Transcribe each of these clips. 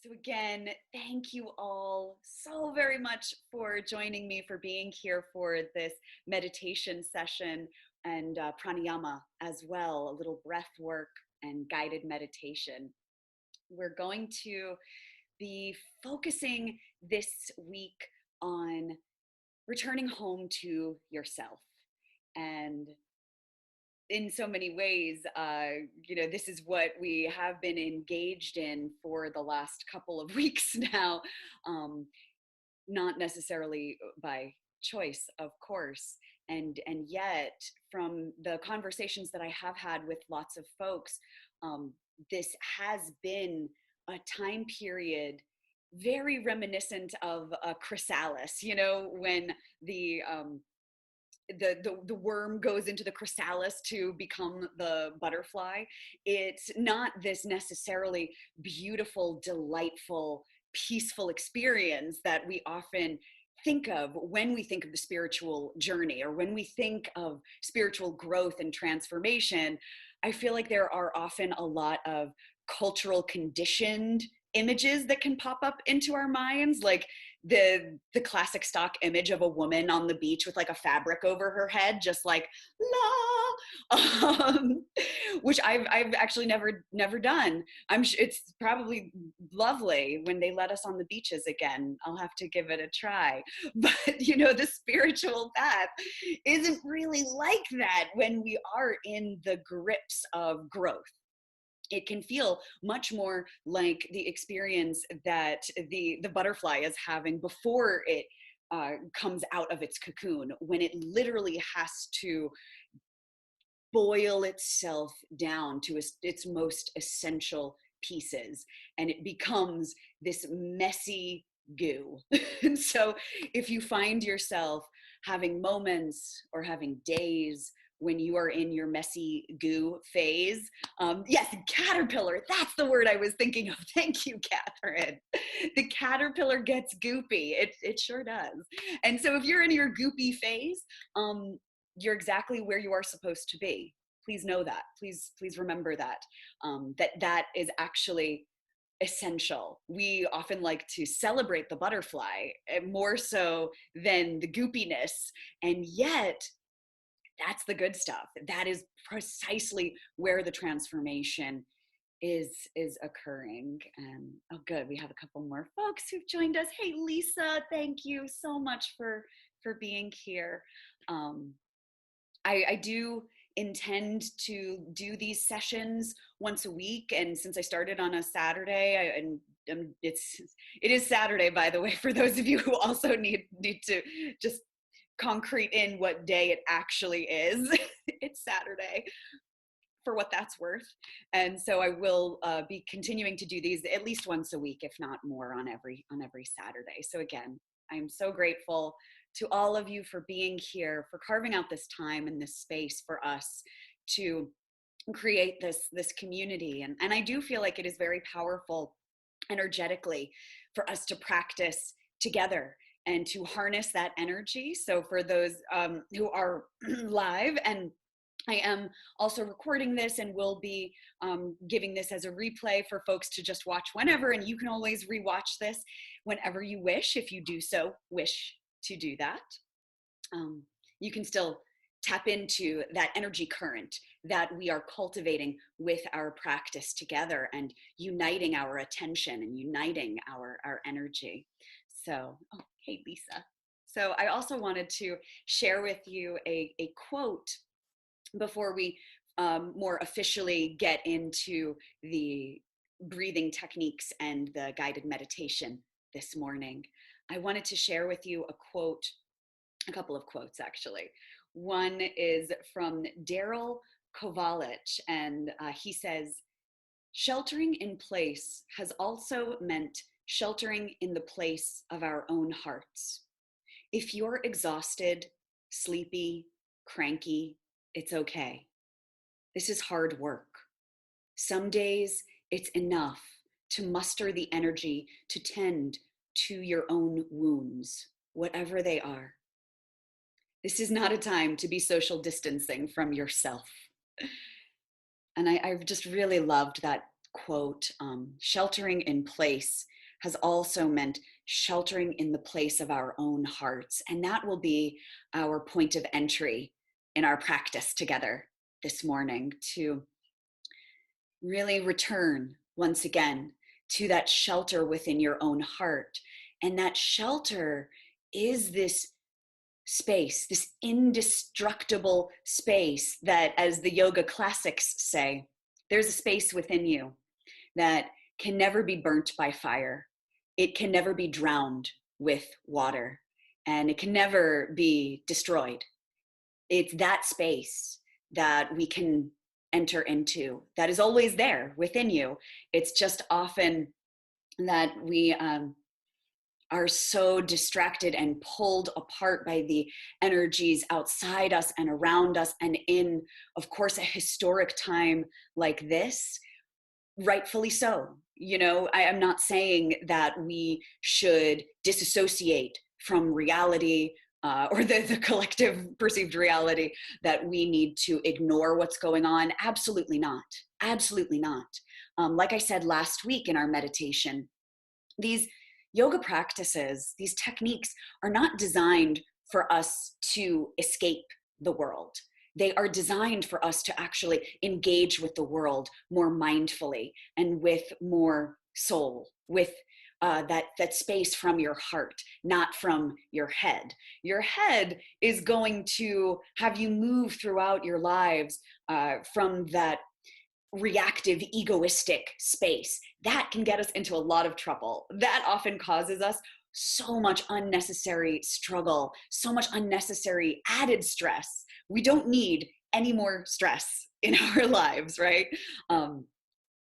So again, thank you all so very much for joining me, for being here for this meditation session and pranayama as well, a little breath work and guided meditation. We're going to be focusing this week on returning home to yourself. And in so many ways, this is what we have been engaged in for the last couple of weeks now, not necessarily by choice, of course. And yet, from the conversations that I have had with lots of folks, this has been a time period very reminiscent of a chrysalis. You know, when the the worm goes into the chrysalis to become the butterfly. It's not this necessarily beautiful, delightful, peaceful experience that we often think of when we think of the spiritual journey or when we think of spiritual growth and transformation. I feel like there are often a lot of cultural conditioned images that can pop up into our minds, like the classic stock image of a woman on the beach with like a fabric over her head, just like la, which I've actually never done. I'm sure it's probably lovely when they let us on the beaches again. I'll have to give it a try. But the spiritual path isn't really like that when we are in the grips of growth. It can feel much more like the experience that the butterfly is having before it comes out of its cocoon, when it literally has to boil itself down to its most essential pieces, and it becomes this messy goo. And so if you find yourself having moments or having days when you are in your messy goo phase, yes, caterpillar, that's the word I was thinking of. Thank you, Catherine. The caterpillar gets goopy. It sure does. And so if you're in your goopy phase, you're exactly where you are supposed to be. Please know that. Please remember that. That is actually essential. We often like to celebrate the butterfly more so than the goopiness, and yet that's the good stuff. That is precisely where the transformation is occurring. And oh, good, we have a couple more folks who've joined us. Hey, Lisa, thank you so much for being here. I do intend to do these sessions once a week, and since I started on a Saturday, it is Saturday, by the way, for those of you who also need to just concrete in what day it actually is. It's Saturday, for what that's worth. And so I will be continuing to do these at least once a week, if not more, on every Saturday. So again, I'm so grateful to all of you for being here, for carving out this time and this space for us to create this community. And I do feel like it is very powerful energetically for us to practice together and to harness that energy. So for those who are live, and I am also recording this and will be giving this as a replay for folks to just watch whenever, and you can always rewatch this whenever you wish, if you do so wish to do that. You can still tap into that energy current that we are cultivating with our practice together, and uniting our attention and uniting our energy. So, oh, hey, Lisa. So I also wanted to share with you a quote before we more officially get into the breathing techniques and the guided meditation this morning. I wanted to share with you a couple of quotes actually. One is from Daryl Kovalich, and he says, "Sheltering in place has also meant sheltering in the place of our own hearts. If you're exhausted, sleepy, cranky, it's okay. This is hard work. Some days it's enough to muster the energy to tend to your own wounds, whatever they are. This is not a time to be social distancing from yourself." And I've just really loved that quote, sheltering in place has also meant sheltering in the place of our own hearts. And that will be our point of entry in our practice together this morning, to really return once again to that shelter within your own heart. And that shelter is this space, this indestructible space that, as the yoga classics say, there's a space within you that can never be burnt by fire. It can never be drowned with water, and it can never be destroyed. It's that space that we can enter into, that is always there within you. It's just often that we are so distracted and pulled apart by the energies outside us and around us. And in, of course, a historic time like this, rightfully so. You know, I am not saying that we should disassociate from reality, or the collective perceived reality, that we need to ignore what's going on. Absolutely not. Absolutely not. Like I said last week in our meditation, these yoga practices, these techniques are not designed for us to escape the world. They are designed for us to actually engage with the world more mindfully and with more soul, with that space from your heart, not from your head. Your head is going to have you move throughout your lives from that reactive, egoistic space. That can get us into a lot of trouble. That often causes us so much unnecessary struggle, so much unnecessary added stress. We don't need any more stress in our lives, right?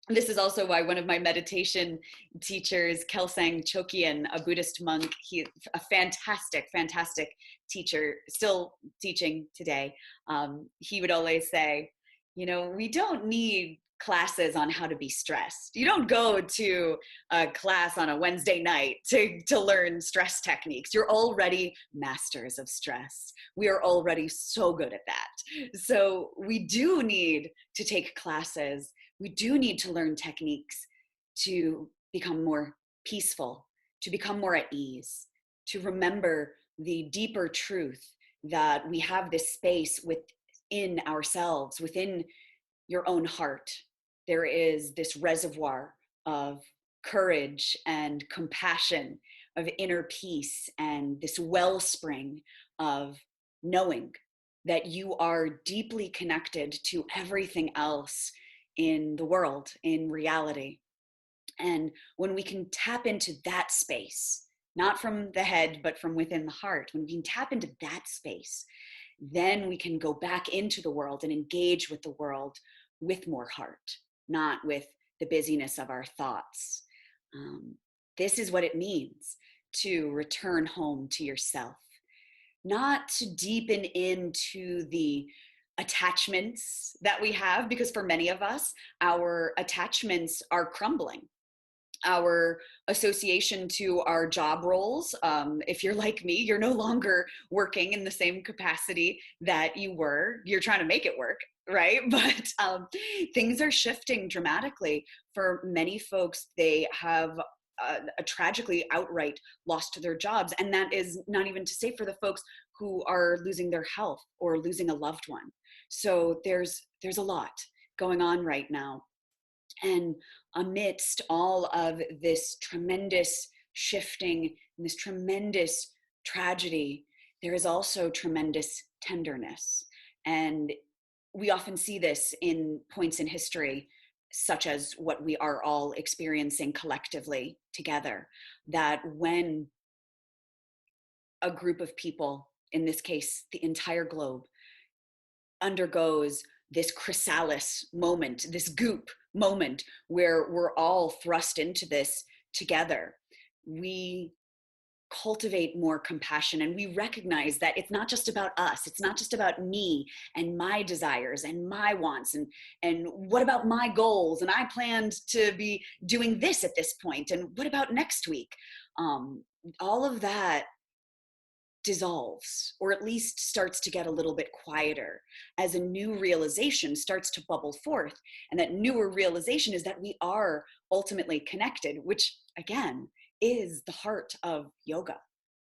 This is also why one of my meditation teachers, Kelsang Chokyen, a Buddhist monk, he's a fantastic, fantastic teacher, still teaching today. He would always say, you know, we don't need classes on how to be stressed. You don't go to a class on a Wednesday night to learn stress techniques. You're already masters of stress. We are already so good at that. So we do need to take classes. We do need to learn techniques to become more peaceful, to become more at ease, to remember the deeper truth that we have this space within ourselves, within your own heart. There is this reservoir of courage and compassion, of inner peace, and this wellspring of knowing that you are deeply connected to everything else in the world, in reality. And when we can tap into that space, not from the head, but from within the heart, when we can tap into that space, then we can go back into the world and engage with the world with more heart, not with the busyness of our thoughts. This is what it means to return home to yourself, not to deepen into the attachments that we have, because for many of us, our attachments are crumbling. Our association to our job roles, if you're like me, you're no longer working in the same capacity that you were. You're trying to make it work, right? But things are shifting dramatically. For many folks, they have tragically outright lost their jobs. And that is not even to say for the folks who are losing their health or losing a loved one. So there's a lot going on right now. And amidst all of this tremendous shifting, and this tremendous tragedy, there is also tremendous tenderness. And we often see this in points in history, such as what we are all experiencing collectively together, that when a group of people, in this case, the entire globe, undergoes this chrysalis moment, this goop moment, where we're all thrust into this together, we cultivate more compassion, and we recognize that it's not just about us. It's not just about me and my desires and my wants and what about my goals, and I planned to be doing this at this point, and what about next week. All of that dissolves, or at least starts to get a little bit quieter as a new realization starts to bubble forth. And that newer realization is that we are ultimately connected, which again is the heart of yoga.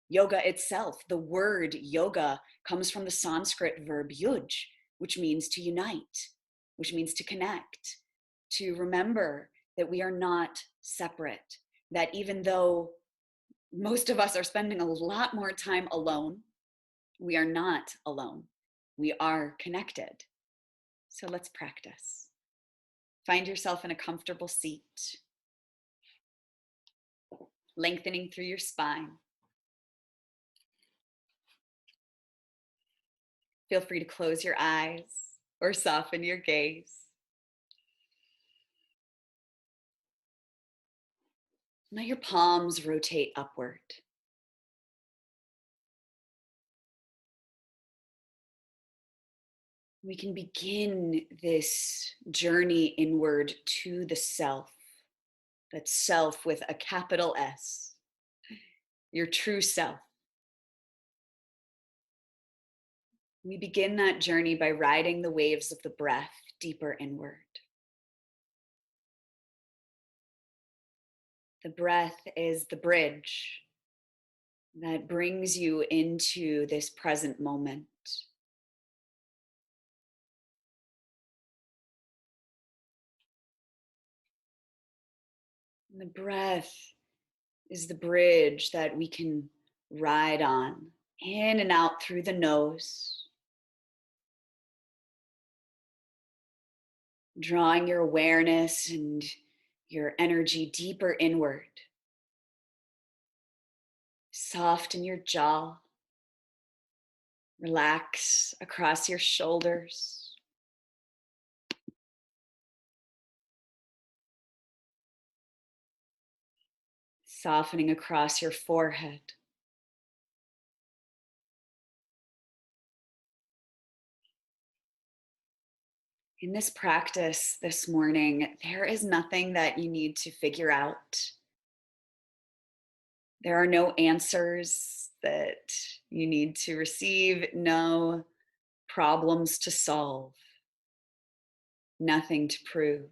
Yoga itself, the word yoga comes from the Sanskrit verb yuj, which means to unite, which means to connect, to remember that we are not separate, that even though most of us are spending a lot more time alone, we are not alone. We are connected. So let's practice. Find yourself in a comfortable seat, lengthening through your spine. Feel free to close your eyes or soften your gaze. Let your palms rotate upward. We can begin this journey inward to the self. That's self with a capital S, your true self. We begin that journey by riding the waves of the breath deeper inward. The breath is the bridge that brings you into this present moment. And the breath is the bridge that we can ride on in and out through the nose, drawing your awareness and your energy deeper inward. Soften your jaw, relax across your shoulders. Softening across your forehead. In this practice this morning, there is nothing that you need to figure out. There are no answers that you need to receive, no problems to solve, nothing to prove.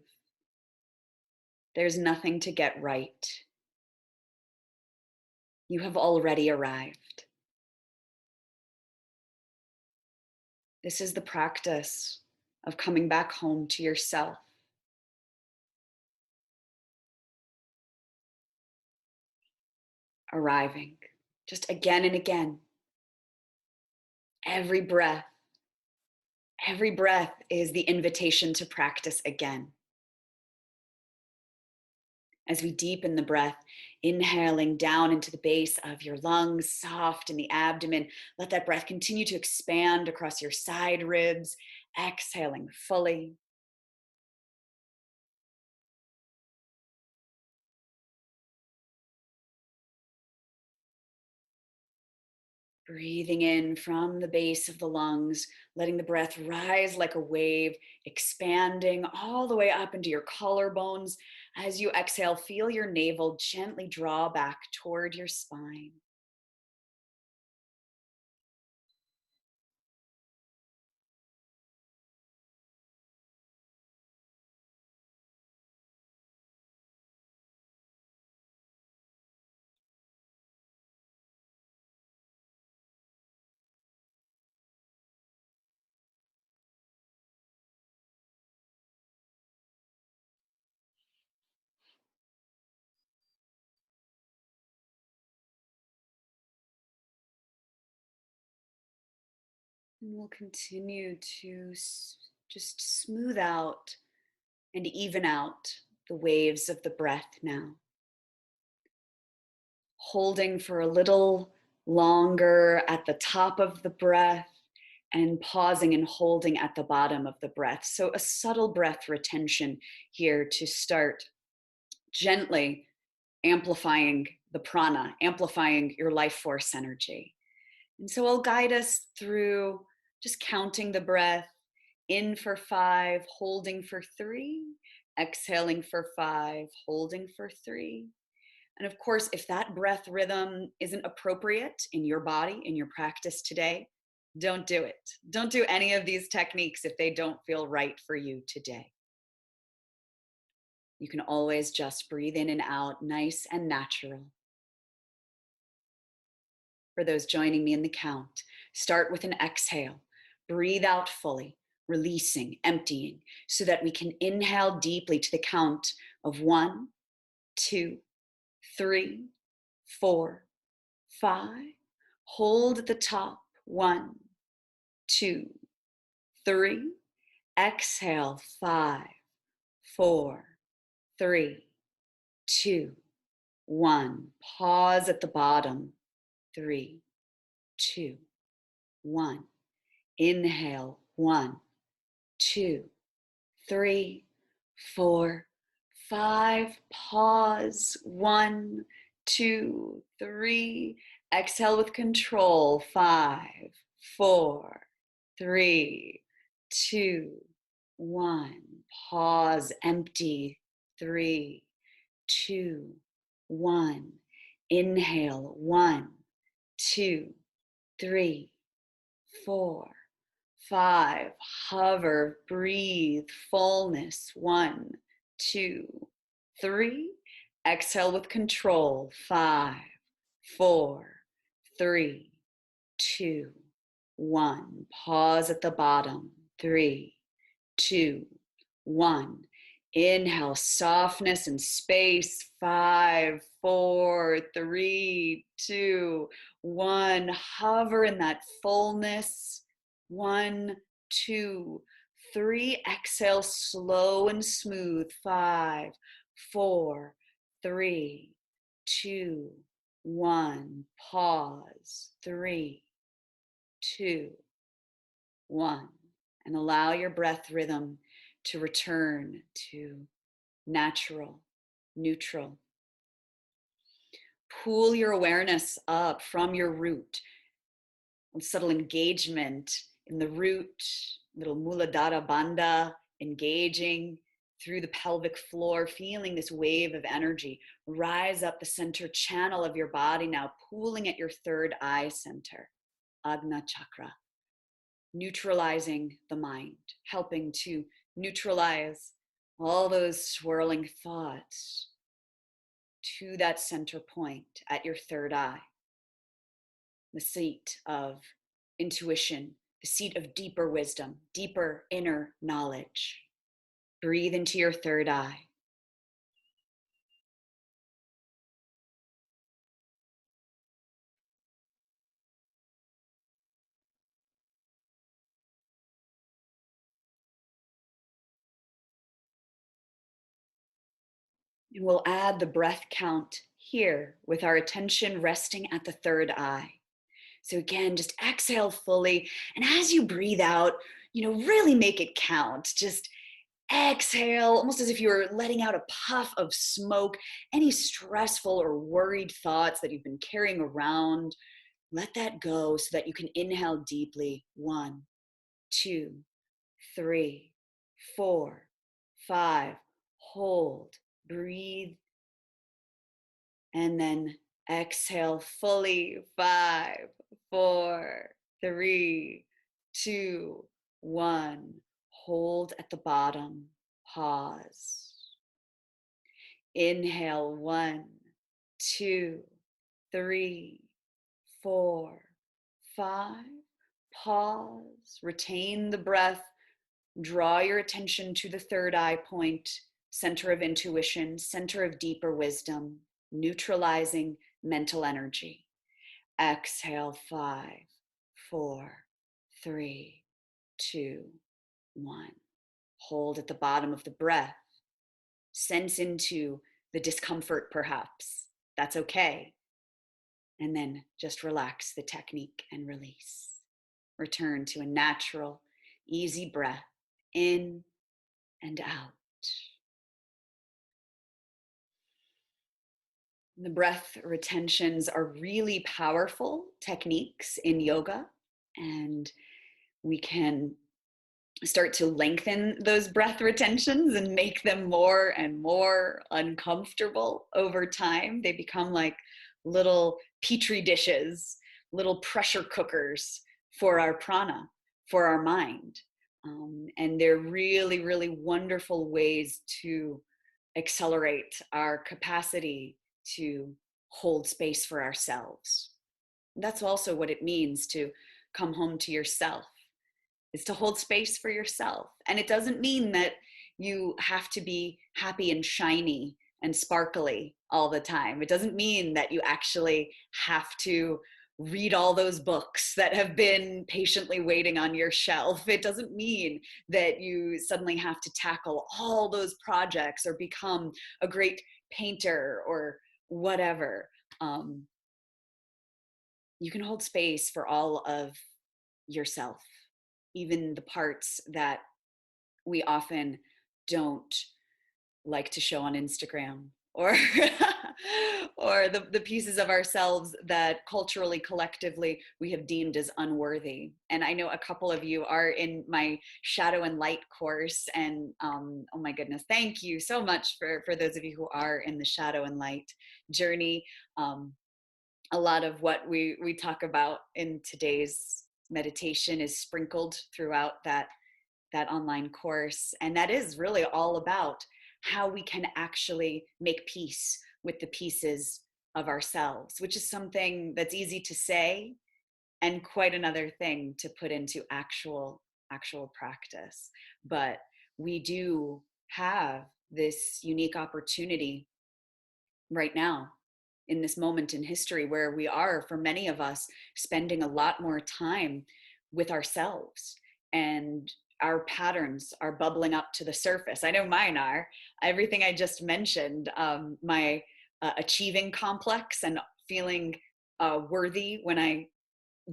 There's nothing to get right. You have already arrived. This is the practice of coming back home to yourself. Arriving just again and again. Every breath is the invitation to practice again. As we deepen the breath, inhaling down into the base of your lungs, soft in the abdomen, let that breath continue to expand across your side ribs, exhaling fully. Breathing in from the base of the lungs, letting the breath rise like a wave, expanding all the way up into your collarbones. As you exhale, feel your navel gently draw back toward your spine. And we'll continue to just smooth out and even out the waves of the breath now. Holding for a little longer at the top of the breath and pausing and holding at the bottom of the breath. So a subtle breath retention here to start, gently amplifying the prana, amplifying your life force energy. And so I'll guide us through just counting the breath, in for 5, holding for 3, exhaling for 5, holding for 3. And of course, if that breath rhythm isn't appropriate in your body, in your practice today, don't do it. Don't do any of these techniques if they don't feel right for you today. You can always just breathe in and out, nice and natural. For those joining me in the count, start with an exhale. Breathe out fully, releasing, emptying, so that we can inhale deeply to the count of 1, 2, 3, 4, 5. Hold at the top. 1, 2, 3. Exhale. 5, 4, 3, 2, 1. Pause at the bottom. 3, 2, 1. Inhale. 1, 2, 3, 4, 5. Pause. 1, 2, 3. Exhale with control. 5, 4, 3, 2, 1. Pause. Empty. 3, 2, 1. Inhale. 1, 2, 3, 4, 5. Hover, breathe, fullness. 1, 2, 3. Exhale with control. 5, 4, 3, 2, 1. Pause at the bottom. 3, 2, 1. Inhale, softness and space. 5, 4, 3, 2, 1. Hover in that fullness. 1, 2, 3. Exhale, slow and smooth. 5, 4, 3, 2, 1. Pause. 3, 2, 1. And allow your breath rhythm to return to natural, neutral. Pull your awareness up from your root. Subtle engagement in the root, little Muladhara Bandha, engaging through the pelvic floor, feeling this wave of energy rise up the center channel of your body now, pooling at your third eye center, Agna Chakra, neutralizing the mind, helping to neutralize all those swirling thoughts to that center point at your third eye, the seat of intuition, the seat of deeper wisdom, deeper inner knowledge. Breathe into your third eye. And we'll add the breath count here with our attention resting at the third eye. So again, just exhale fully. And as you breathe out, really make it count. Just exhale, almost as if you were letting out a puff of smoke. Any stressful or worried thoughts that you've been carrying around, let that go so that you can inhale deeply. 1, 2, 3, 4, 5. Hold, breathe, and then exhale fully. 5, 4, 3, 2, 1. Hold at the bottom. Pause. Inhale. 1, 2, 3, 4, 5. Pause. Retain the breath. Draw your attention to the third eye point, center of intuition, center of deeper wisdom, neutralizing mental energy. Exhale. 5, 4, 3, 2, 1. Hold at the bottom of the breath. Sense into the discomfort, perhaps. That's okay. And then just relax the technique and release. Return to a natural, easy breath in and out. The breath retentions are really powerful techniques in yoga, and we can start to lengthen those breath retentions and make them more and more uncomfortable over time. They become like little petri dishes, little pressure cookers for our prana, for our mind. And they're really, really wonderful ways to accelerate our capacity to hold space for ourselves. That's also what it means to come home to yourself, is to hold space for yourself. And it doesn't mean that you have to be happy and shiny and sparkly all the time. It doesn't mean that you actually have to read all those books that have been patiently waiting on your shelf. It doesn't mean that you suddenly have to tackle all those projects or become a great painter or whatever. You can hold space for all of yourself, even the parts that we often don't like to show on Instagram, or or the pieces of ourselves that culturally, collectively, we have deemed as unworthy. And I know a couple of you are in my Shadow and Light course, and oh my goodness, thank you so much for those of you who are in the Shadow and Light journey. A lot of what we talk about in today's meditation is sprinkled throughout that online course, and that is really all about how we can actually make peace with the pieces of ourselves, which is something that's easy to say and quite another thing to put into actual practice. But we do have this unique opportunity right now, in this moment in history, where we are, for many of us, spending a lot more time with ourselves, and our patterns are bubbling up to the surface. I know mine are. Everything I just mentioned, my achieving complex and feeling worthy when I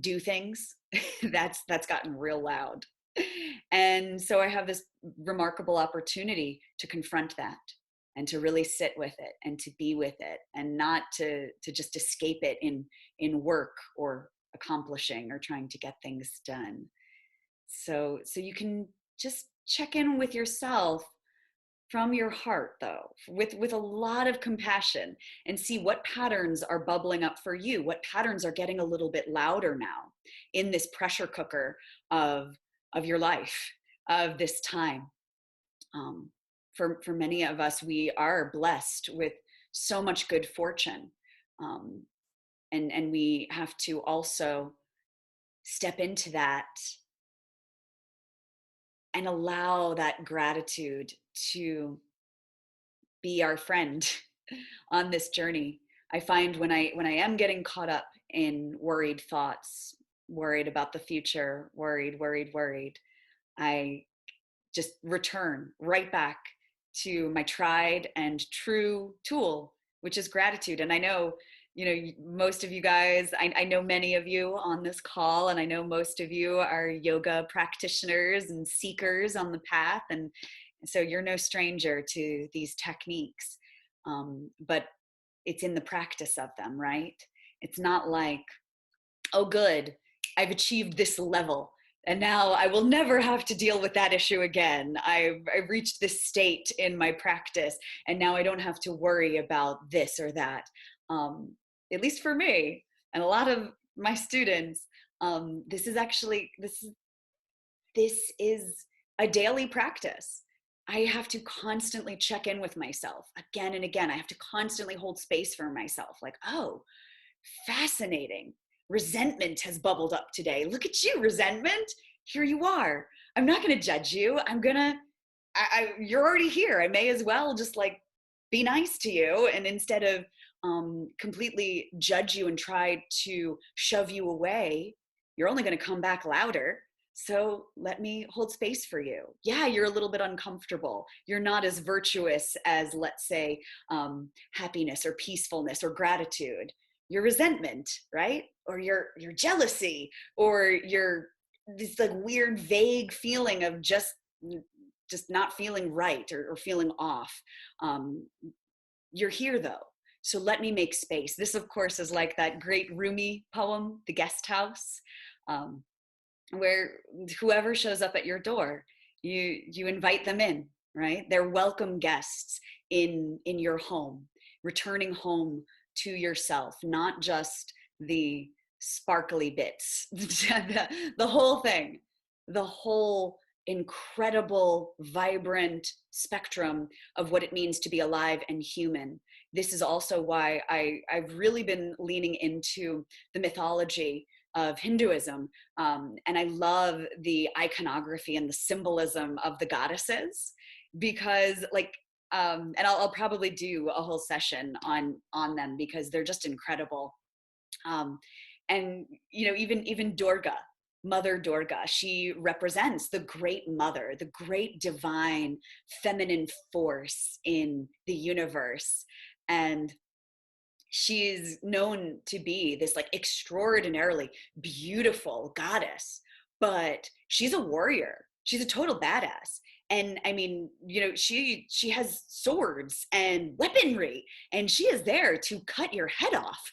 do things, that's gotten real loud. And so I have this remarkable opportunity to confront that and to really sit with it and to be with it, and not to just escape it in work or accomplishing or trying to get things done. So you can just check in with yourself from your heart, though, with a lot of compassion, and see what patterns are bubbling up for you, what patterns are getting a little bit louder now in this pressure cooker of your life, of this time. For many of us, we are blessed with so much good fortune, um, and we have to also step into that and allow that gratitude to be our friend on this journey. I find when I am getting caught up in worried thoughts, worried about the future, worried, I just return right back to my tried and true tool, which is gratitude. And I know, most of you guys, I know many of you on this call, and I know most of you are yoga practitioners and seekers on the path. And so you're no stranger to these techniques. But it's in the practice of them, right? It's not like, oh, good, I've achieved this level, and now I will never have to deal with that issue again. I've reached this state in my practice, and now I don't have to worry about this or that. At least for me and a lot of my students, this is a daily practice. I have to constantly check in with myself again and again. I have to constantly hold space for myself. Like, oh, fascinating. Resentment has bubbled up today. Look at you, resentment. Here you are. I'm not going to judge you. You're already here. I may as well just like be nice to you. And instead of completely judge you and try to shove you away, you're only going to come back louder. So let me hold space for you. Yeah, you're a little bit uncomfortable. You're not as virtuous as, let's say, happiness or peacefulness or gratitude. Your resentment, right? Or your jealousy, or your this like weird vague feeling of just not feeling right, or feeling off. You're here though, so let me make space. This, of course, is like that great Rumi poem, The Guest House, where whoever shows up at your door You invite them in, right? They're welcome guests in your home, returning home to yourself, not just the sparkly bits, the whole thing, the whole incredible, vibrant spectrum of what it means to be alive and human. This is also why I've really been leaning into the mythology of Hinduism. And I love the iconography and the symbolism of the goddesses, because and I'll probably do a whole session on them because they're just incredible. Um, and even Durga, Mother Durga, she represents the great mother, the great divine feminine force in the universe. And she's known to be this like extraordinarily beautiful goddess, but she's a warrior. She's a total badass. And I mean, she has swords and weaponry, and she is there to cut your head off.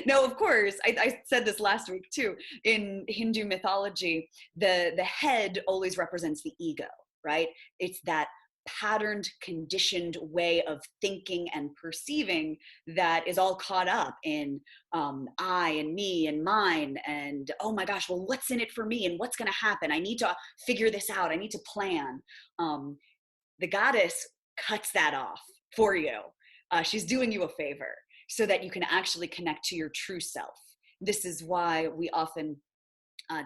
Now, of course, I said this last week too. In Hindu mythology, the head always represents the ego, right? It's that patterned, conditioned way of thinking and perceiving that is all caught up in I and me and mine, and oh my gosh, well, what's in it for me and what's going to happen? I need to figure this out. I need to plan. The goddess cuts that off for you. She's doing you a favor so that you can actually connect to your true self. This is why we often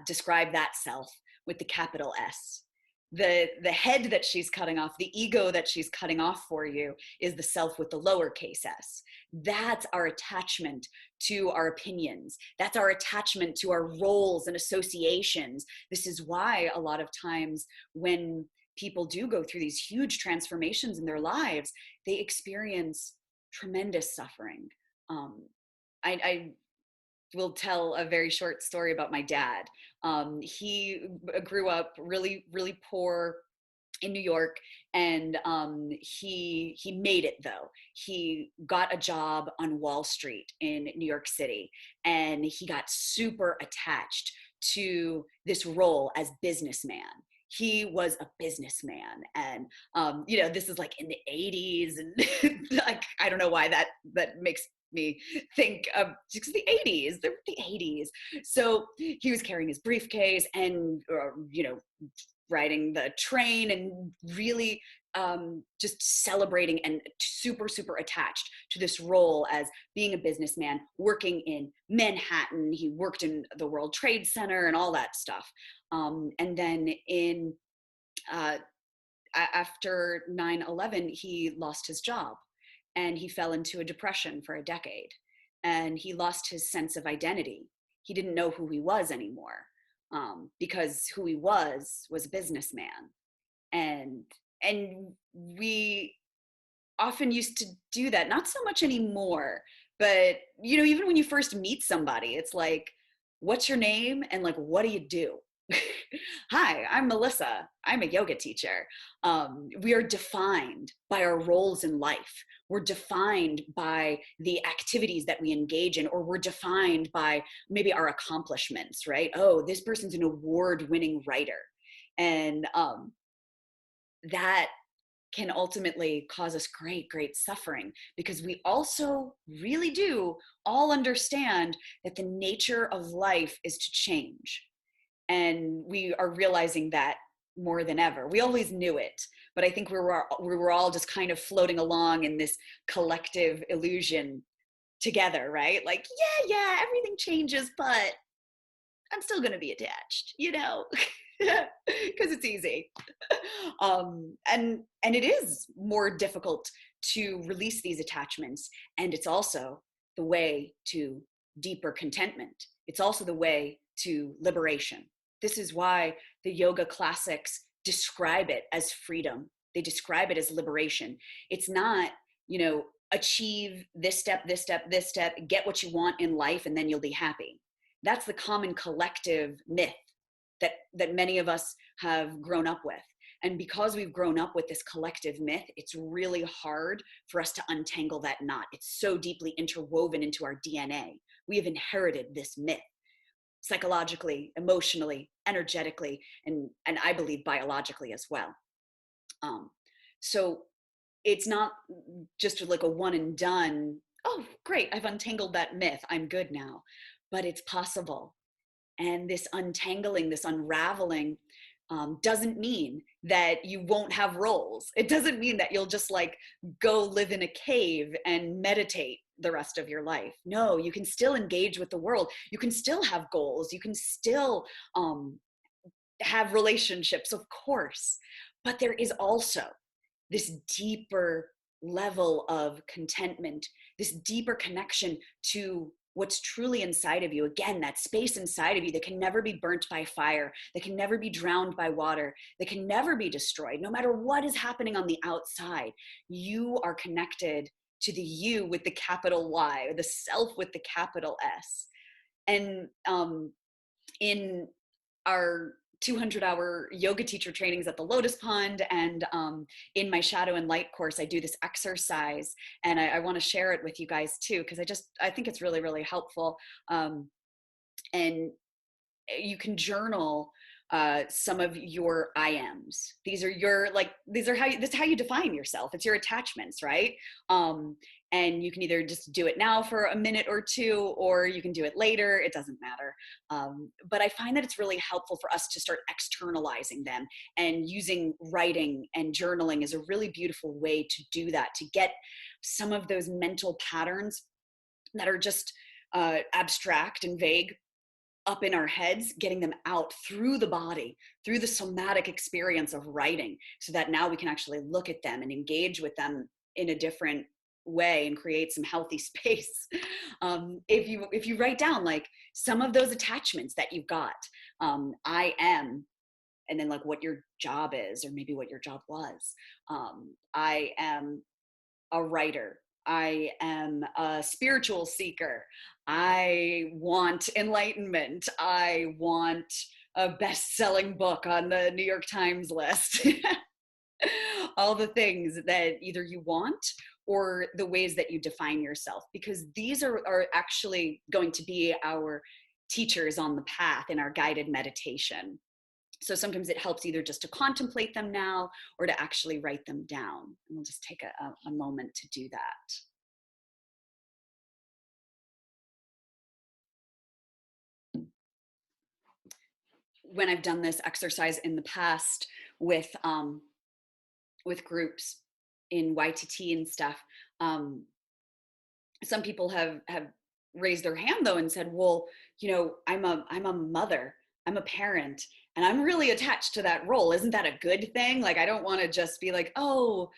describe that self with the capital S. The head that she's cutting off, the ego that she's cutting off for you, is the self with the lowercase s. That's our attachment to our opinions. That's our attachment to our roles and associations. This is why a lot of times when people do go through these huge transformations in their lives, they experience tremendous suffering. I will tell a very short story about my dad. He grew up really, really poor in New York, and he made it though. He got a job on Wall Street in New York City, and he got super attached to this role as businessman. He was a businessman, and this is like in the 80s, and like I don't know why that makes me think of just the 80s. They're the 80s. So he was carrying his briefcase and riding the train and really just celebrating and super, super attached to this role as being a businessman working in Manhattan. He worked in the World Trade Center and all that stuff. And then after 9/11, he lost his job and he fell into a depression for a decade, and he lost his sense of identity. He didn't know who he was anymore, because who he was a businessman. And we often used to do that, not so much anymore, but even when you first meet somebody, it's like, what's your name and like what do you do? Hi, I'm Melissa. I'm a yoga teacher. We are defined by our roles in life. We're defined by the activities that we engage in, or we're defined by maybe our accomplishments, right? Oh, this person's an award-winning writer. And that can ultimately cause us great, great suffering, because we also really do all understand that the nature of life is to change. And we are realizing that more than ever. We always knew it, but I think we were all just kind of floating along in this collective illusion together, right? Like, yeah, everything changes, but I'm still going to be attached, because it's easy. And it is more difficult to release these attachments. And it's also the way to deeper contentment. It's also the way to liberation. This is why the yoga classics describe it as freedom. They describe it as liberation. It's not, achieve this step, this step, this step, get what you want in life, and then you'll be happy. That's the common collective myth that many of us have grown up with. And because we've grown up with this collective myth, it's really hard for us to untangle that knot. It's so deeply interwoven into our DNA. We have inherited this myth. psychologically, emotionally, energetically, and I believe biologically as well. So it's not just like a one and done, oh, great, I've untangled that myth, I'm good now. But it's possible. And this untangling, this unraveling, doesn't mean that you won't have roles. It doesn't mean that you'll just like go live in a cave and meditate the rest of your life. No, you can still engage with the world. You can still have goals. You can still have relationships, of course. But there is also this deeper level of contentment, this deeper connection to what's truly inside of you. Again, that space inside of you that can never be burnt by fire, that can never be drowned by water, that can never be destroyed. No matter what is happening on the outside, you are connected to the you with the capital Y, or the self with the capital S. And in our 200-hour yoga teacher trainings at the Lotus Pond, and in my Shadow and Light course, I do this exercise, and I want to share it with you guys too, because I think it's really, really helpful. And you can journal some of your I ams. These are how this is how you define yourself. It's your attachments, right? And you can either just do it now for a minute or two, or you can do it later. It doesn't matter. But I find that it's really helpful for us to start externalizing them, and using writing and journaling is a really beautiful way to do that, to get some of those mental patterns that are just abstract and vague up in our heads, getting them out through the body, through the somatic experience of writing, so that now we can actually look at them and engage with them in a different way and create some healthy space. If you write down like some of those attachments that you've got, I am, and then like what your job is, or maybe what your job was. I am a writer. I am a spiritual seeker. I want enlightenment. I want a best-selling book on the New York Times list. All the things that either you want, or the ways that you define yourself, because these are actually going to be our teachers on the path in our guided meditation. So sometimes it helps either just to contemplate them now, or to actually write them down. And we'll just take a moment to do that. When I've done this exercise in the past with groups in YTT and stuff, some people have raised their hand though and said, well, you know, I'm a mother, I'm a parent, and I'm really attached to that role. Isn't that a good thing? Like, I don't want to just be like, oh,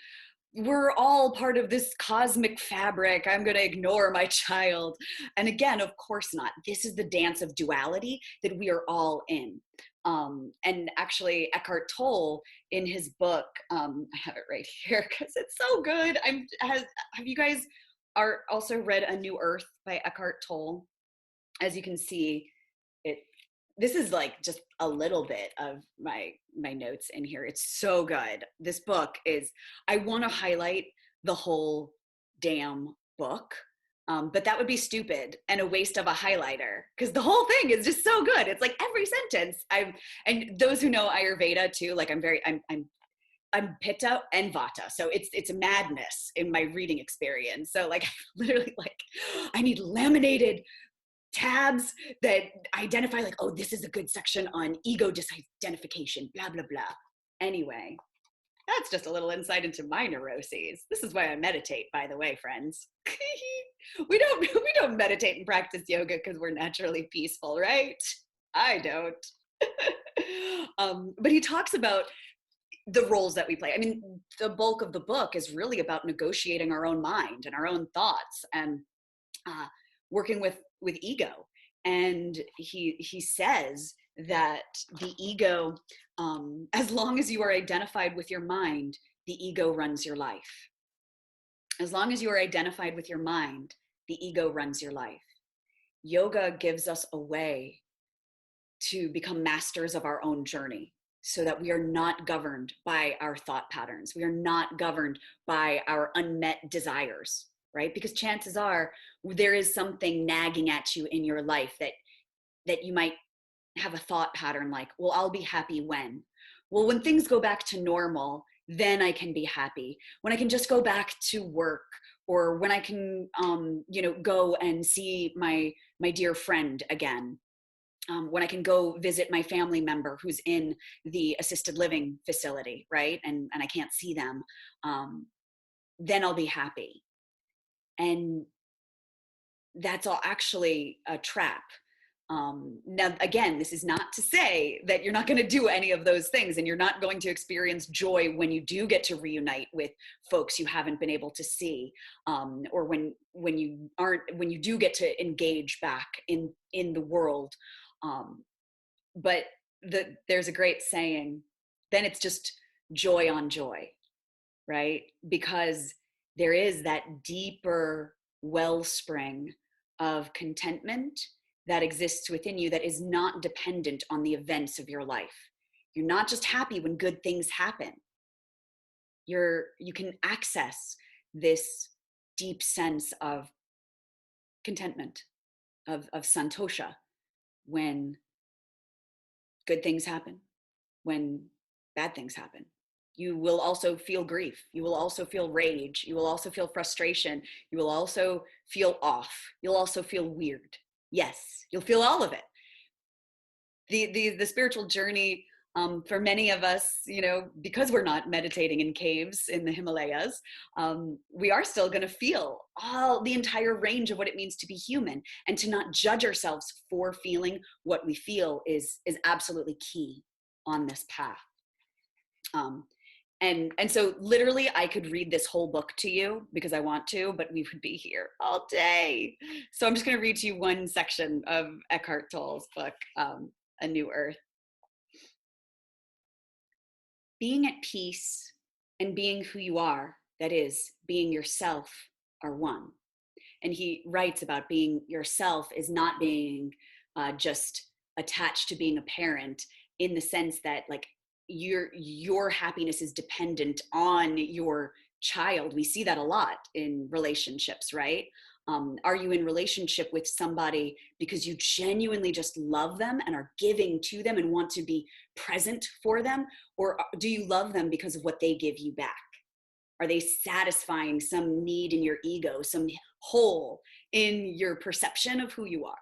we're all part of this cosmic fabric, I'm going to ignore my child. And again, of course not. This is the dance of duality that we are all in. And actually, Eckhart Tolle, in his book, I have it right here because it's so good. Have you guys also read A New Earth by Eckhart Tolle? As you can see, this is like just a little bit of my notes in here. It's so good. This book is, I want to highlight the whole damn book, but that would be stupid and a waste of a highlighter, because the whole thing is just so good. It's like every sentence. And those who know Ayurveda too, like I'm Pitta and Vata, so it's a madness in my reading experience. So like, literally, like, I need laminated tabs that identify like, oh, this is a good section on ego disidentification, blah, blah, blah. Anyway, that's just a little insight into my neuroses. This is why I meditate, by the way, friends. we don't meditate and practice yoga because we're naturally peaceful, right? I don't. But he talks about the roles that we play. I mean, the bulk of the book is really about negotiating our own mind and our own thoughts, and working with ego. And he says that the ego, as long as you are identified with your mind, the ego runs your life. As long as you are identified with your mind, the ego runs your life. Yoga gives us a way to become masters of our own journey, so that we are not governed by our thought patterns. We are not governed by our unmet desires, right? Because chances are there is something nagging at you in your life that you might have a thought pattern like, well, I'll be happy when. Well, when things go back to normal, then I can be happy. When I can just go back to work, or when I can, go and see my dear friend again. When I can go visit my family member who's in the assisted living facility, right? And I can't see them, then I'll be happy. And that's all actually a trap. Now, again, this is not to say that you're not going to do any of those things and you're not going to experience joy when you do get to reunite with folks you haven't been able to see, or when you do get to engage back in the world. But there's a great saying, then it's just joy on joy, right? Because there is that deeper wellspring of contentment that exists within you that is not dependent on the events of your life. You're not just happy when good things happen. You can access this deep sense of contentment, of santosha, when good things happen, when bad things happen. You will also feel grief. You will also feel rage. You will also feel frustration. You will also feel off. You'll also feel weird. Yes, you'll feel all of it. The spiritual journey, for many of us, because we're not meditating in caves in the Himalayas, we are still going to feel the entire range of what it means to be human, and to not judge ourselves for feeling what we feel is absolutely key on this path. And so literally I could read this whole book to you because I want to, but we would be here all day. So I'm just going to read to you one section of Eckhart Tolle's book, A New Earth. Being at peace and being who you are, that is, being yourself, are one. And he writes about being yourself is not being just attached to being a parent, in the sense that, like, your happiness is dependent on your child. We see that a lot in relationships, right? Are you in relationship with somebody because you genuinely just love them and are giving to them and want to be present for them? Or do you love them because of what they give you back? Are they satisfying some need in your ego, some hole in your perception of who you are?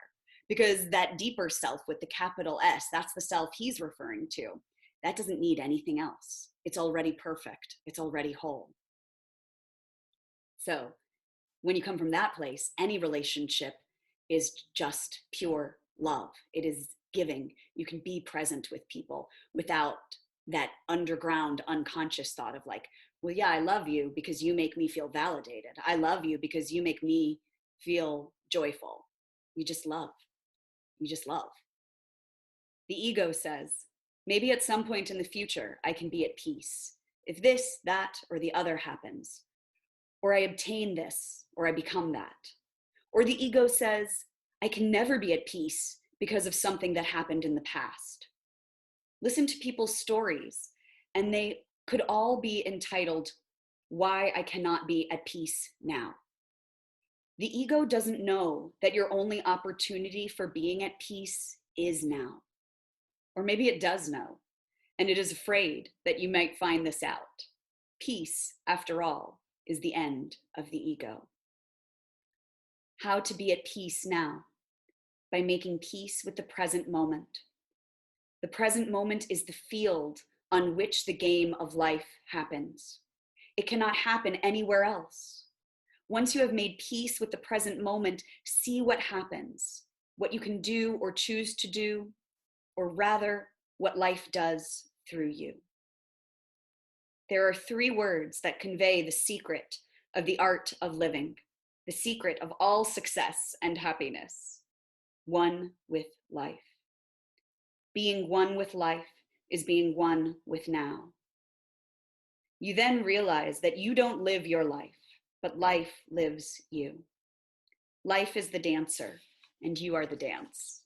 Because that deeper self with the capital S, that's the self he's referring to. That doesn't need anything else. It's already perfect. It's already whole. So when you come from that place, any relationship is just pure love. It is giving. You can be present with people without that underground unconscious thought of like, well, yeah, I love you because you make me feel validated. I love you because you make me feel joyful. You just love. You just love. The ego says, maybe at some point in the future, I can be at peace. If this, that, or the other happens, or I obtain this, or I become that. Or the ego says, I can never be at peace because of something that happened in the past. Listen to people's stories, and they could all be entitled, Why I Cannot Be at Peace Now. The ego doesn't know that your only opportunity for being at peace is now. Or maybe it does know, and it is afraid that you might find this out. Peace, after all, is the end of the ego. How to be at peace now? By making peace with the present moment. The present moment is the field on which the game of life happens. It cannot happen anywhere else. Once you have made peace with the present moment, see what happens, what you can do or choose to do, or rather, what life does through you. There are 3 words that convey the secret of the art of living, the secret of all success and happiness. One with life. Being one with life is being one with now. You then realize that you don't live your life, but life lives you. Life is the dancer, and you are the dance.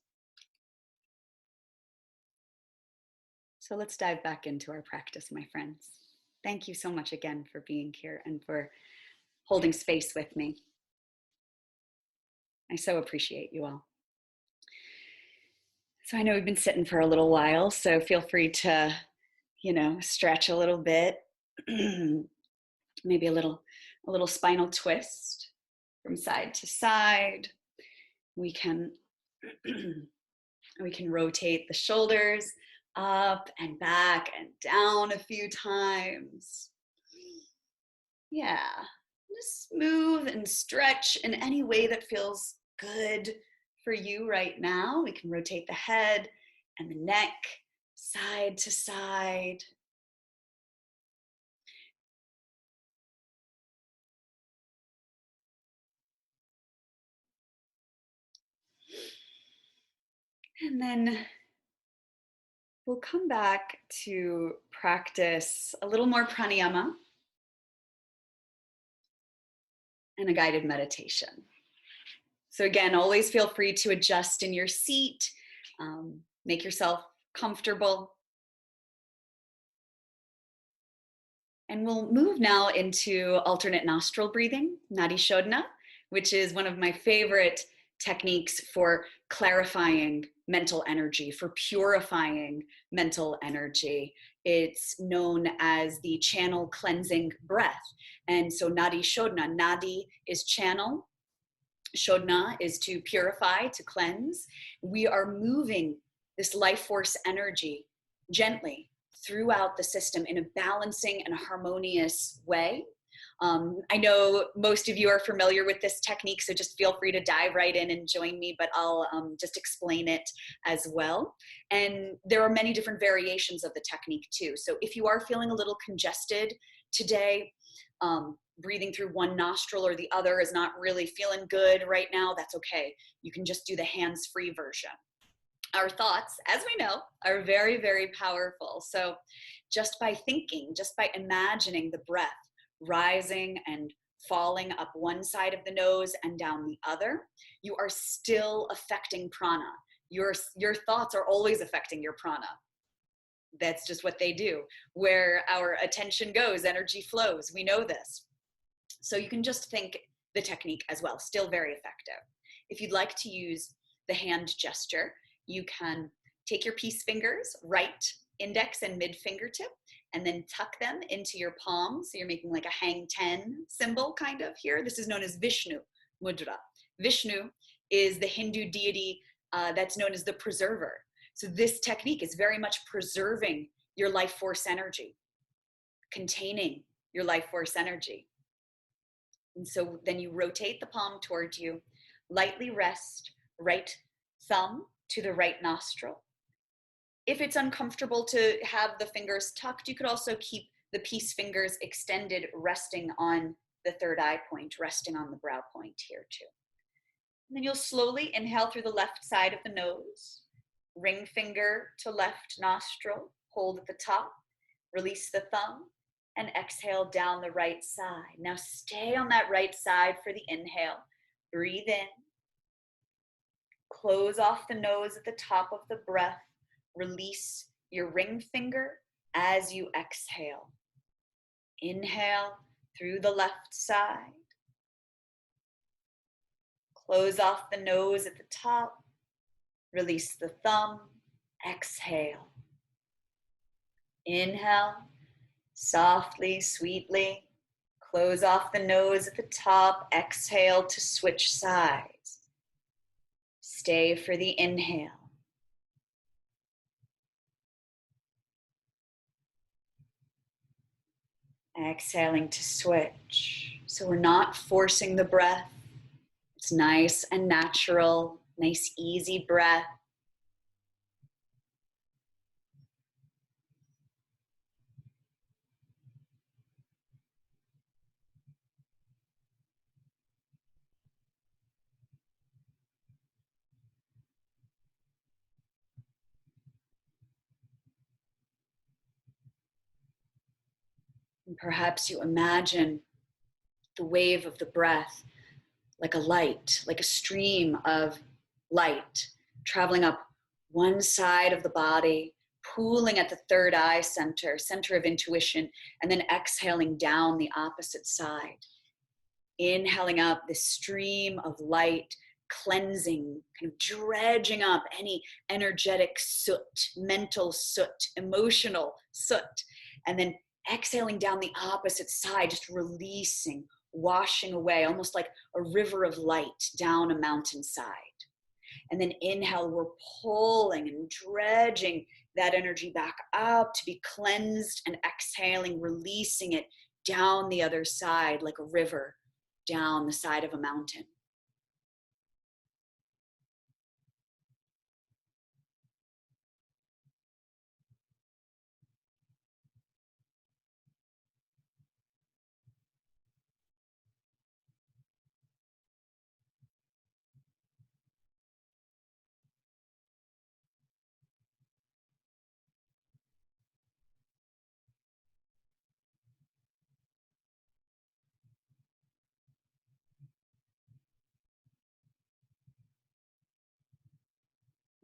So let's dive back into our practice, my friends. Thank you so much again for being here and for holding space with me. I so appreciate you all. So I know we've been sitting for a little while, so feel free to, stretch a little bit. Maybe a little spinal twist from side to side. We can we can rotate the shoulders up and back and down a few times. Yeah. Just move and stretch in any way that feels good for you right now. We can rotate the head and the neck side to side. And then we'll come back to practice a little more pranayama and a guided meditation. So again, always feel free to adjust in your seat, make yourself comfortable. And we'll move now into alternate nostril breathing, Nadi Shodhana, which is one of my favorite techniques for clarifying mental energy, for purifying mental energy. It's known as the channel cleansing breath. And so Nadi Shodhana, Nadi is channel, Shodhana is to purify, to cleanse. We are moving this life force energy gently throughout the system in a balancing and harmonious way. I know most of you are familiar with this technique, so just feel free to dive right in and join me, but I'll just explain it as well. And there are many different variations of the technique too. So if you are feeling a little congested today, breathing through one nostril or the other is not really feeling good right now, that's okay. You can just do the hands-free version. Our thoughts, as we know, are very, very powerful. So just by thinking, just by imagining the breath rising and falling up one side of the nose and down the other, you are still affecting prana. Your thoughts are always affecting your prana. That's just what they do. Where our attention goes, energy flows. We know this. So you can just think the technique as well, still very effective. If you'd like to use the hand gesture, you can take your peace fingers, right index and mid fingertip, and then tuck them into your palms. So you're making like a hang 10 symbol kind of here. This is known as Vishnu mudra. Vishnu is the Hindu deity that's known as the preserver. So this technique is very much preserving your life force energy, containing your life force energy. And so then you rotate the palm towards you, lightly rest right thumb to the right nostril. If it's uncomfortable to have the fingers tucked, you could also keep the peace fingers extended, resting on the third eye point, resting on the brow point here too. And then you'll slowly inhale through the left side of the nose, ring finger to left nostril, hold at the top, release the thumb, and exhale down the right side. Now stay on that right side for the inhale. Breathe in. Close off the nose at the top of the breath. Release your ring finger as you exhale. Inhale through the left side. Close off the nose at the top. Release the thumb. Exhale. Inhale. Softly, sweetly, close off the nose at the top. Exhale to switch sides. Stay for the inhale. Exhaling to switch. So we're not forcing the breath. It's nice and natural, nice, easy breath. And perhaps you imagine the wave of the breath like a light, like a stream of light traveling up one side of the body, pooling at the third eye center, center of intuition, and then exhaling down the opposite side. Inhaling up this stream of light cleansing, kind of dredging up any energetic soot, mental soot, emotional soot. And then exhaling down the opposite side, just releasing, washing away, almost like a river of light down a mountainside. And then inhale, we're pulling and dredging that energy back up to be cleansed, and exhaling, releasing it down the other side like a river down the side of a mountain.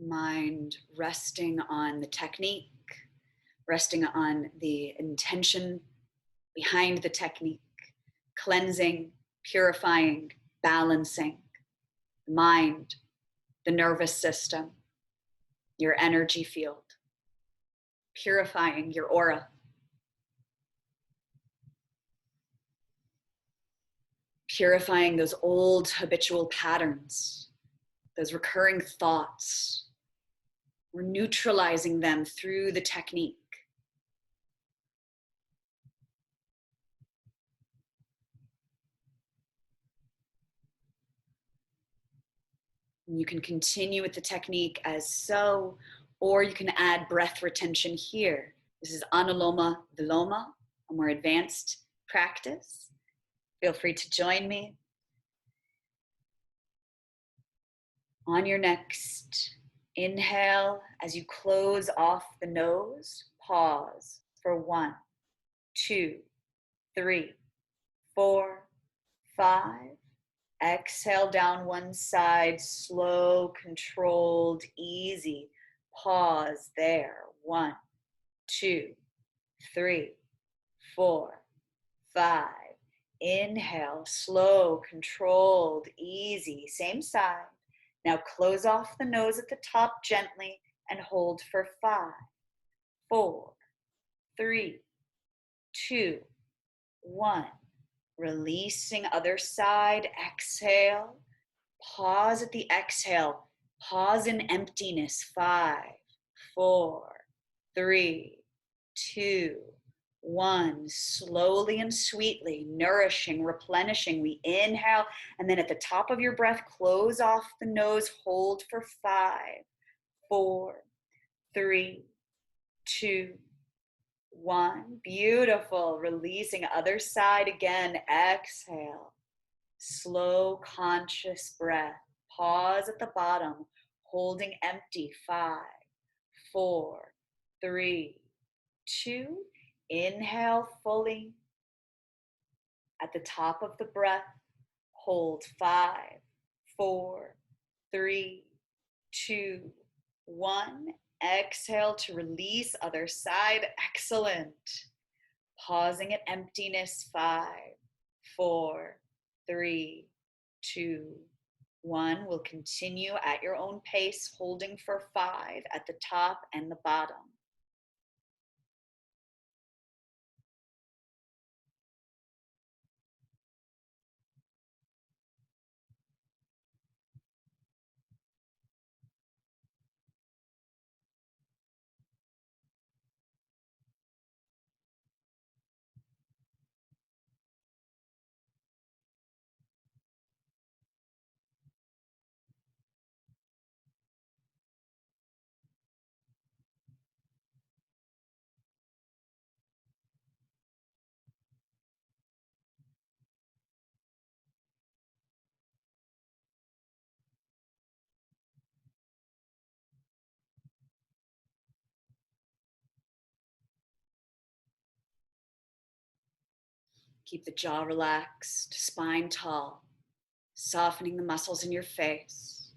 Mind resting on the technique, resting on the intention behind the technique, cleansing, purifying, balancing the mind, the nervous system, your energy field, purifying your aura, purifying those old habitual patterns, those recurring thoughts. We're neutralizing them through the technique. And you can continue with the technique as so, or you can add breath retention here. This is Anuloma Viloma, a more advanced practice. Feel free to join me. On your next inhale, as you close off the nose, pause for 1, 2, 3, 4, 5. Exhale down one side, slow, controlled, easy. Pause there. 1, 2, 3, 4, 5. Inhale, slow, controlled, easy. Same side. Now close off the nose at the top gently and hold for 5, 4, 3, 2, 1. Releasing other side. Exhale. Pause at the exhale. Pause in emptiness. 5, 4, 3, 2, 1. Slowly and sweetly, nourishing, replenishing. We inhale, and then at the top of your breath, close off the nose. Hold for 5, 4, 3, 2, 1. Beautiful. Releasing other side again. Exhale. Slow, conscious breath. Pause at the bottom. Holding empty. 5, 4, 3, 2. Inhale fully. At the top of the breath, hold 5, 4, 3, 2, 1. Exhale to release other side. Excellent. Pausing at emptiness. 5, 4, 3, 2, 1. We'll continue at your own pace, holding for 5 at the top and the bottom. Keep the jaw relaxed, spine tall, softening the muscles in your face.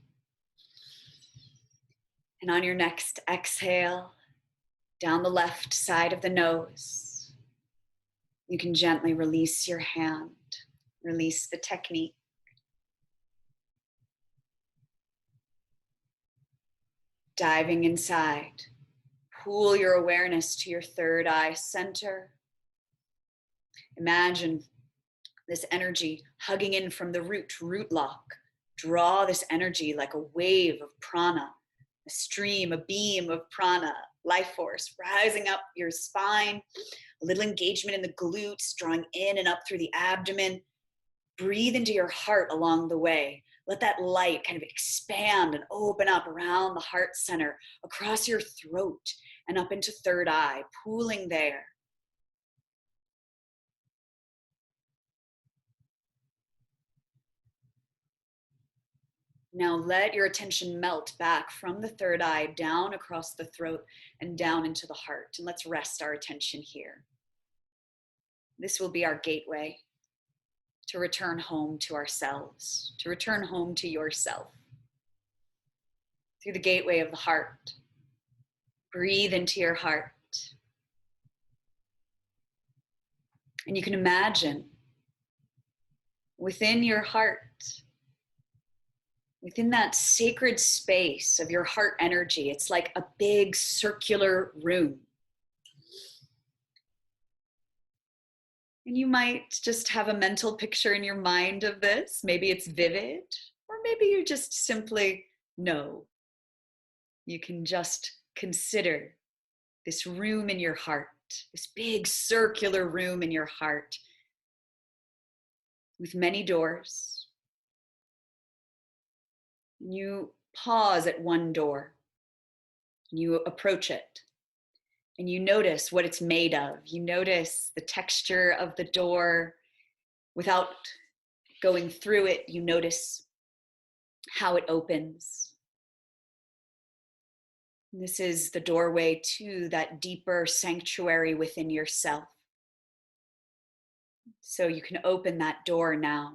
And on your next exhale, down the left side of the nose, you can gently release your hand, release the technique. Diving inside, pull your awareness to your third eye center. Imagine this energy hugging in from the root lock. Draw this energy like a wave of prana, a stream, a beam of prana, life force, rising up your spine, a little engagement in the glutes, drawing in and up through the abdomen. Breathe into your heart along the way. Let that light kind of expand and open up around the heart center, across your throat and up into third eye, pooling there. Now let your attention melt back from the third eye down across the throat and down into the heart. And let's rest our attention here. This will be our gateway to return home to ourselves, to return home to yourself. Through the gateway of the heart. Breathe into your heart. And you can imagine within your heart, within that sacred space of your heart energy, it's like a big circular room. And you might just have a mental picture in your mind of this. Maybe it's vivid, or maybe you just simply know. You can just consider this room in your heart, this big circular room in your heart with many doors. You pause at one door, you approach it, and you notice what it's made of. You notice the texture of the door. Without going through it, you notice how it opens. This is the doorway to that deeper sanctuary within yourself. So you can open that door now.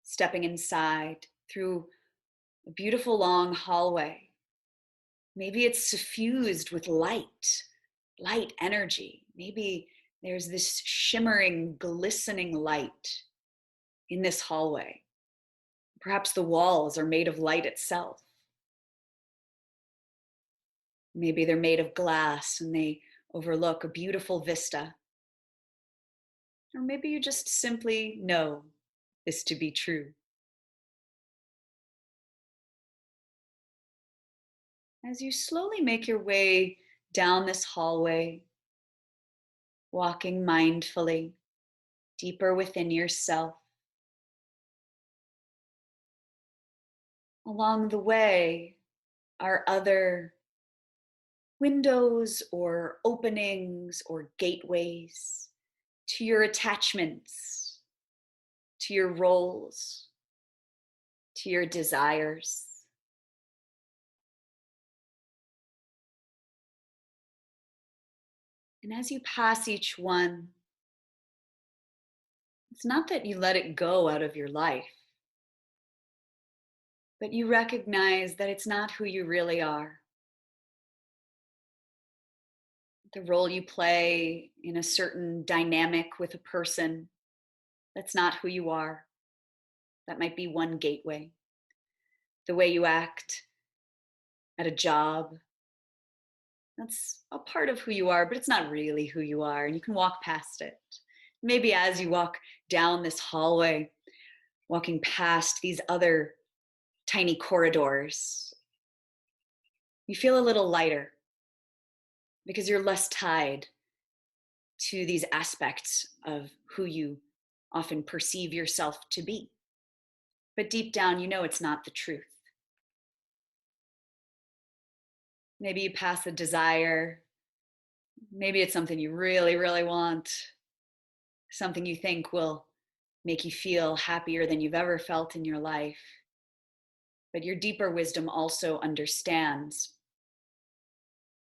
Stepping inside through a beautiful long hallway. Maybe it's suffused with light energy. Maybe there's this shimmering, glistening light in this hallway. Perhaps the walls are made of light itself. Maybe they're made of glass and they overlook a beautiful vista. Or maybe you just simply know this to be true. As you slowly make your way down this hallway, walking mindfully, deeper within yourself. Along the way are other windows or openings or gateways to your attachments, to your roles, to your desires. And as you pass each one, it's not that you let it go out of your life, but you recognize that it's not who you really are. The role you play in a certain dynamic with a person, that's not who you are. That might be one gateway. The way you act at a job, that's a part of who you are, but it's not really who you are, and you can walk past it. Maybe as you walk down this hallway, walking past these other tiny corridors, you feel a little lighter because you're less tied to these aspects of who you often perceive yourself to be. But deep down, you know it's not the truth. Maybe you pass a desire. Maybe it's something you really, really want. Something you think will make you feel happier than you've ever felt in your life. But your deeper wisdom also understands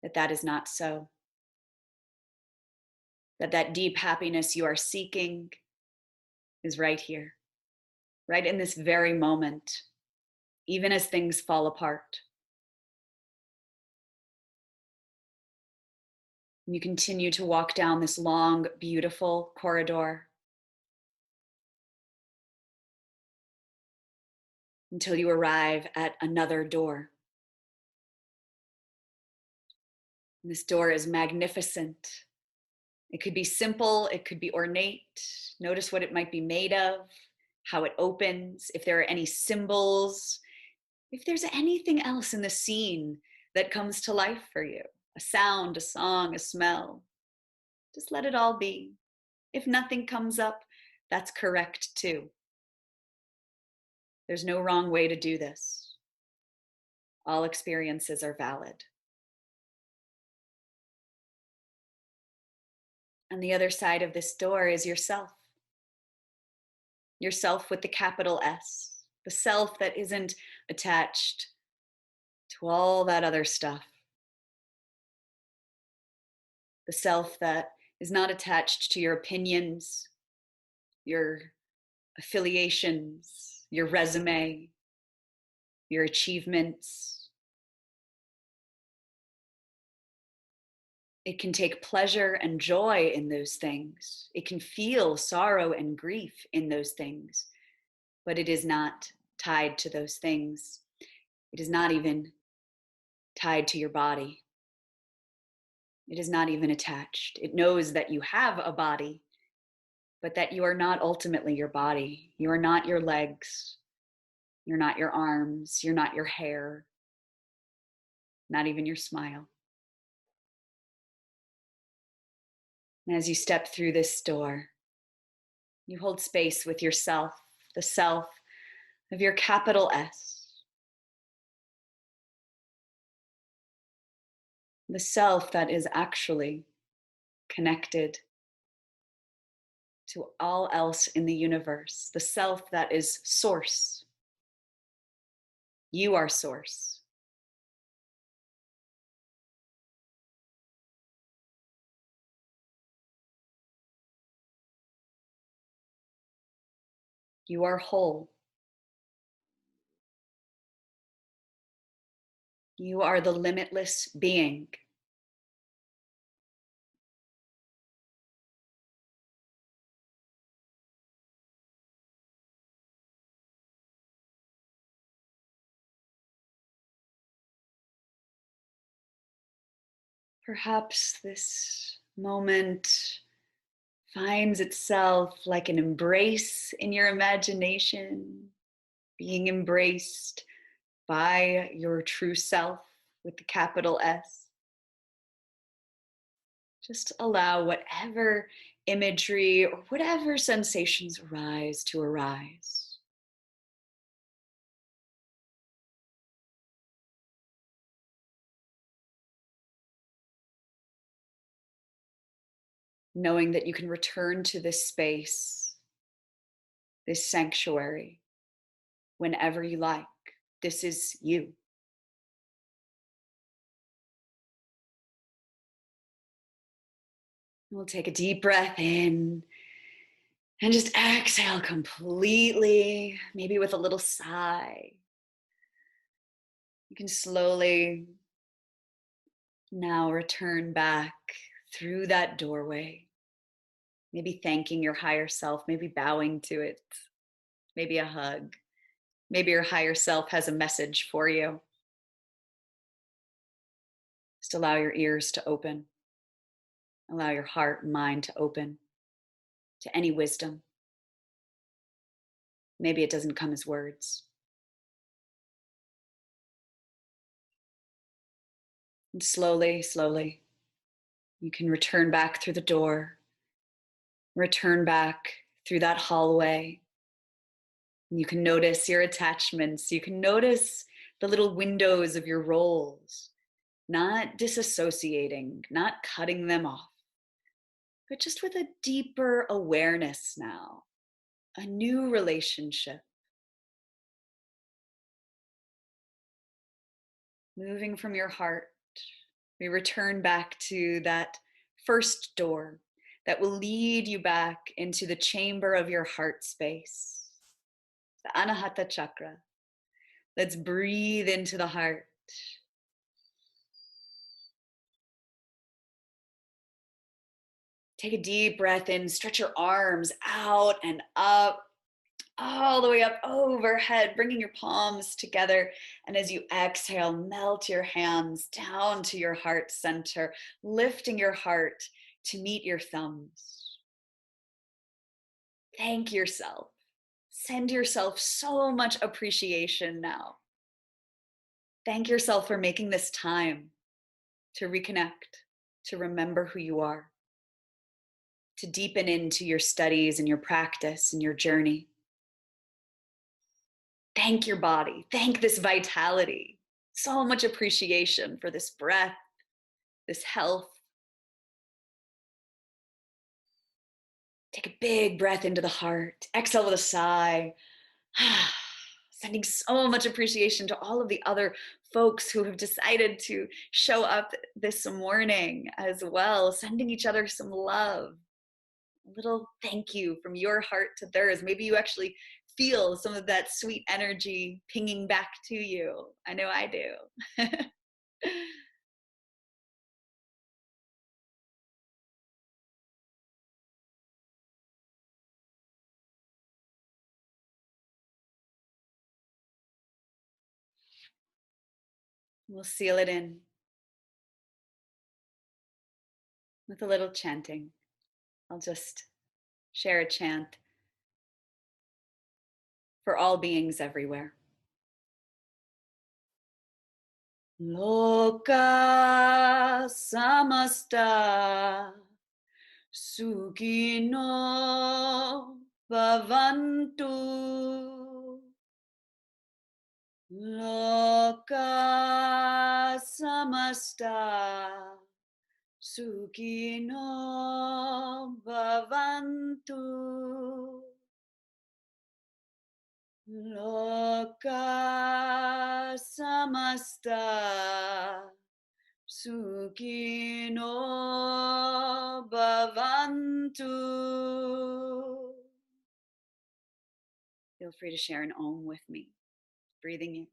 that that is not so. That deep happiness you are seeking is right here, right in this very moment, even as things fall apart. You continue to walk down this long, beautiful corridor. until you arrive at another door. And this door is magnificent. It could be simple, it could be ornate. Notice what it might be made of, how it opens, if there are any symbols, if there's anything else in the scene that comes to life for you, a sound, a song, a smell. Just let it all be. If nothing comes up, that's correct too. There's no wrong way to do this. All experiences are valid. On the other side of this door is yourself. Yourself with the capital S, the self that isn't attached to all that other stuff. The self that is not attached to your opinions, your affiliations, your resume, your achievements. It can take pleasure and joy in those things. It can feel sorrow and grief in those things, but it is not tied to those things. It is not even tied to your body. It is not even attached. It knows that you have a body, but that you are not ultimately your body. You are not your legs. You're not your arms. You're not your hair. Not even your smile. And as you step through this door, you hold space with yourself, the self of your capital S, the self that is actually connected to all else in the universe, the self that is source. You are source. You are whole. You are the limitless being. Perhaps this moment finds itself like an embrace in your imagination, being embraced by your true self with the capital S. Just allow whatever imagery or whatever sensations arise to arise. Knowing that you can return to this space, this sanctuary, whenever you like. This is you. We'll take a deep breath in and just exhale completely, maybe with a little sigh. You can slowly now return back through that doorway, maybe thanking your higher self, maybe bowing to it, maybe a hug. Maybe your higher self has a message for you. Just allow your ears to open. Allow your heart and mind to open to any wisdom. Maybe it doesn't come as words. And slowly, slowly, you can return back through the door, return back through that hallway. You can notice your attachments. You can notice the little windows of your roles, not disassociating, not cutting them off, but just with a deeper awareness now, a new relationship. Moving from your heart, we return back to that first door that will lead you back into the chamber of your heart space, the Anahata chakra. Let's breathe into the heart. Take a deep breath in, stretch your arms out and up. all the way up overhead, bringing your palms together. And as you exhale, melt your hands down to your heart center, lifting your heart to meet your thumbs. Thank yourself. Send yourself so much appreciation now. Thank yourself for making this time to reconnect, to remember who you are, to deepen into your studies and your practice and your journey. Thank your body. Thank this vitality. So much appreciation for this breath, this health. Take a big breath into the heart. Exhale with a sigh. Sending so much appreciation to all of the other folks who have decided to show up this morning as well. Sending each other some love. A little thank you from your heart to theirs. Maybe you actually feel some of that sweet energy pinging back to you. I know I do. We'll seal it in with a little chanting. I'll just share a chant for all beings everywhere. Loka samasta sukhino bhavantu. Loka samasta sukhino bhavantu. Loka samasta sukhino bhavantu. Feel free to share an Om with me. Breathing in.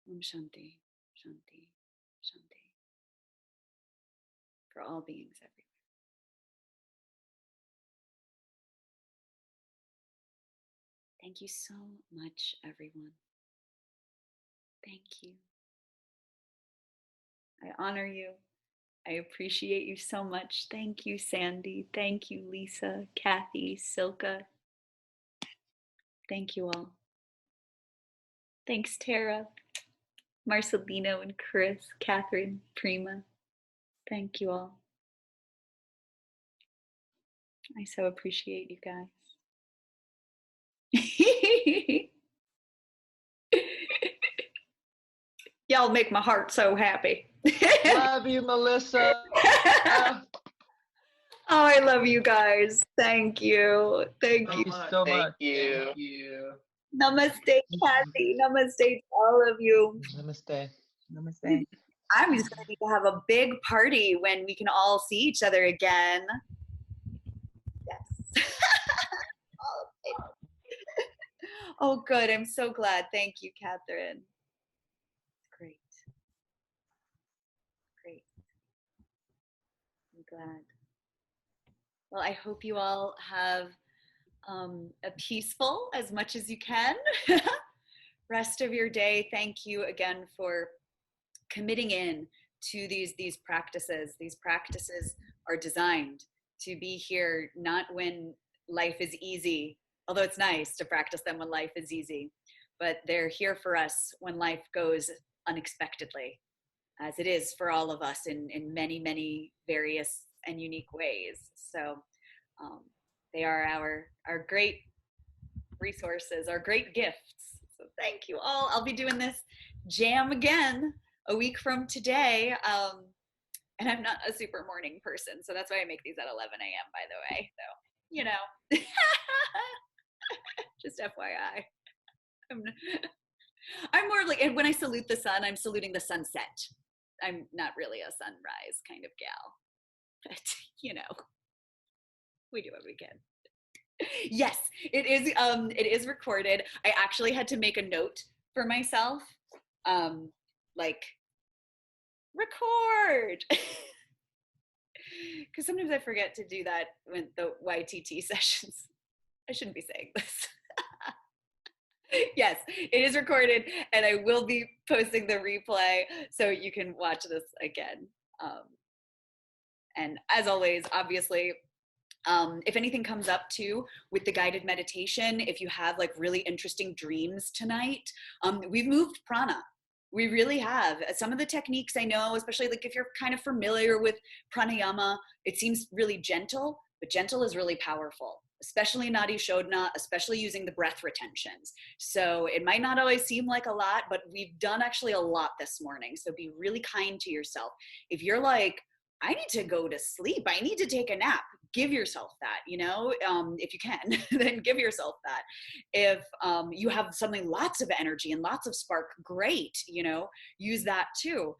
Om Shanti, Shanti, Shanti. For all beings everywhere. Thank you so much, everyone. Thank you. I honor you. I appreciate you so much. Thank you, Sandy. Thank you, Lisa, Kathy, Silka. Thank you all. Thanks, Tara, Marcelino, and Chris, Catherine, Prima. Thank you all. I so appreciate you guys. Y'all make my heart so happy. Love you, Melissa. Oh, I love you guys. Tk you. Thank you so much. Thank you. Namaste, Kathy. Namaste to all of you. Namaste. Namaste. I'm just going to need to have a big party when we can all see each other again. Yes. Oh, good. I'm so glad. Thank you, Catherine. Great. Great. I'm glad. Well, I hope you all have a peaceful, as much as you can, rest of your day. Thank you again for committing in to these practices. These practices are designed to be here not when life is easy, although it's nice to practice them when life is easy, but they're here for us when life goes unexpectedly, as it is for all of us in many, many various and unique ways. So they are our great resources, our great gifts. So thank you all. I'll be doing this jam again a week from today. And I'm not a super morning person, so that's why I make these at 11 a.m., by the way. So, you know, just FYI. I'm more like, and when I salute the sun, I'm saluting the sunset. I'm not really a sunrise kind of gal, but you know. We do what we can. Yes, it is recorded. I actually had to make a note for myself. Like record. Because sometimes I forget to do that with the YTT sessions. I shouldn't be saying this. Yes, it is recorded, and I will be posting the replay so you can watch this again. And as always, obviously, if anything comes up too with the guided meditation, if you have like really interesting dreams tonight, we've moved prana. We really have. Some of the techniques I know, especially like if you're kind of familiar with pranayama, it seems really gentle, but gentle is really powerful, especially nadi shodhana, especially using the breath retentions. So it might not always seem like a lot, but we've done actually a lot this morning. So be really kind to yourself. If you're like, I need to go to sleep, I need to take a nap, give yourself that, if you can, then give yourself that. If you have something, lots of energy and lots of spark, great, use that too.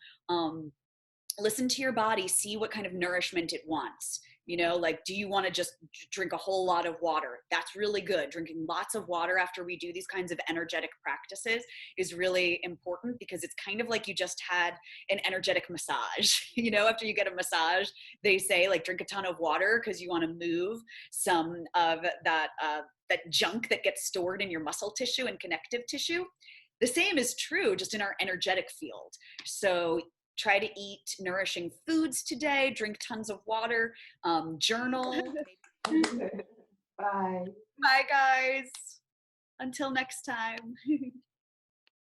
Listen to your body, see what kind of nourishment it wants. Like, do you want to just drink a whole lot of water? That's really good. Drinking lots of water after we do these kinds of energetic practices is really important, because it's kind of like you just had an energetic massage. After you get a massage, they say like drink a ton of water because you want to move some of that junk that gets stored in your muscle tissue and connective tissue. The same is true just in our energetic field. So try to eat nourishing foods today, drink tons of water, journal. Bye. Bye, guys. Until next time.